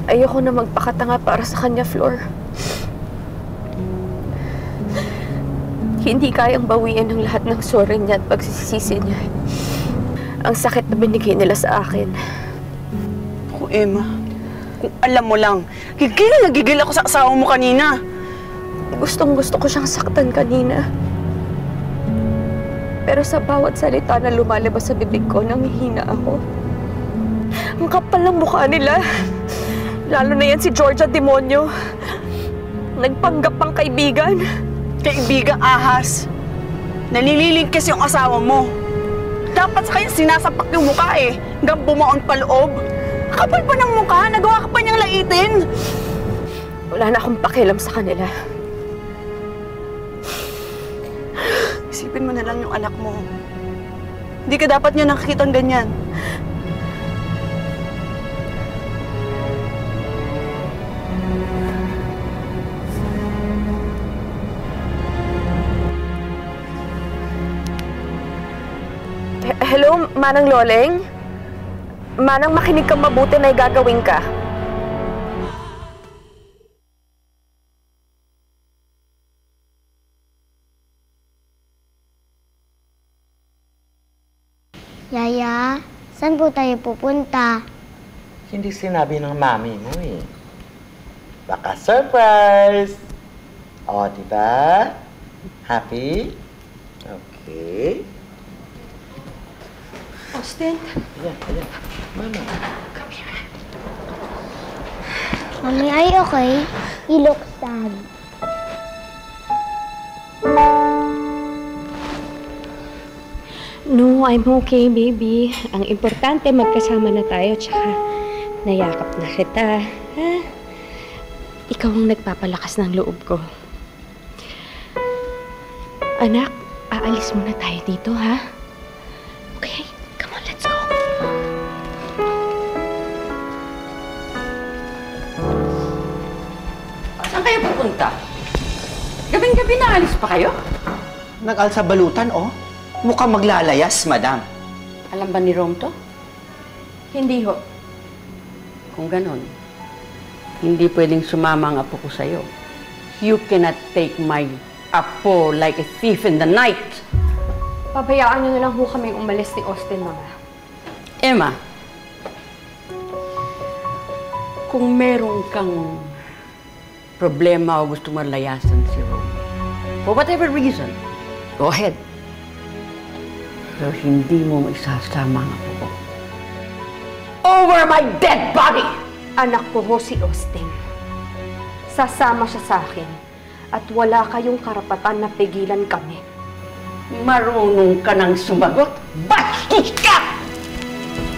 Ayoko na magpakatanga para sa kanya, Flor. Hindi kayang bawian ng lahat ng sorry niya at pagsisisi niya. Ang sakit na binigay nila sa akin. Ako, Emma, kung alam mo lang, gigil ako sa asawa mo kanina. Gustong-gusto ko siyang saktan kanina. Pero sa bawat salita na lumalabas sa bibig ko, nanghihina ako. Ang kapal ng mukha nila. Lalo na yan si Georgia Demonyo. Nagpanggap pang kaibigan. Kaibigang ahas. Nalililingkis yung asawa mo. Dapat sa kanya sinasapak yung mukha eh. Hanggang bumaon pa loob. Kapal pa ng mukha, nagawa ka pa niyang laitin. Wala na akong pakialam sa kanila. Isipin mo na lang yung anak mo. Hindi ka dapat niya nakikitang ganyan. Hello, Manang Loleng? Manang, makinig kang mabuti na gagawin ka. Yaya, saan po tayo pupunta? Hindi sinabi ng mami mo eh. Baka surprise! O, diba? Happy? Okay. Austin? Ayan, ayan. Mama. Come here. Mommy, are you okay? You look sad. No, I'm okay, baby. Ang importante, magkasama na tayo, tsaka nayakap na kita. Ha? Ikaw ang nagpapalakas ng loob ko. Anak, aalis muna tayo dito, ha? Okay, come on, let's go. Saan kayo pupunta? Gabing-gabi na alis pa kayo? Nag-alsa balutan, oh. Mukhang maglalayas, madam. Alam ba ni Rome to? Hindi ho. Kung ganon, hindi pwedeng sumama ang apo ko sa'yo. You cannot take my apo like a thief in the night. Pabayaan niyo na lang ho kaming umalis ni Austin, Mama. Emma, kung meron kang problema o gusto mo layasan si Rome, for whatever reason, go ahead. Pero hindi mo maisasama ang apo ko. Over my dead body! Anak ko ho si Austin. Sasama siya sa akin at wala kayong karapatan na pigilan kami. Marunong ka nang sumagot? Bastos ka!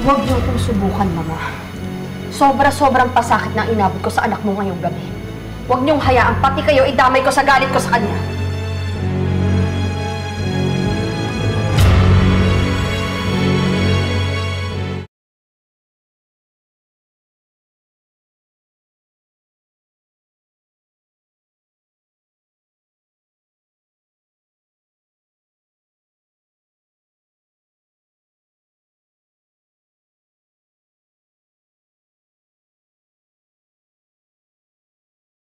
Huwag niyo akong subukan, Mama. Sobra-sobrang pasakit na inabot ko sa anak mo ngayong gabi. Huwag niyong hayaan pati kayo idamay ko sa galit ko sa kanya.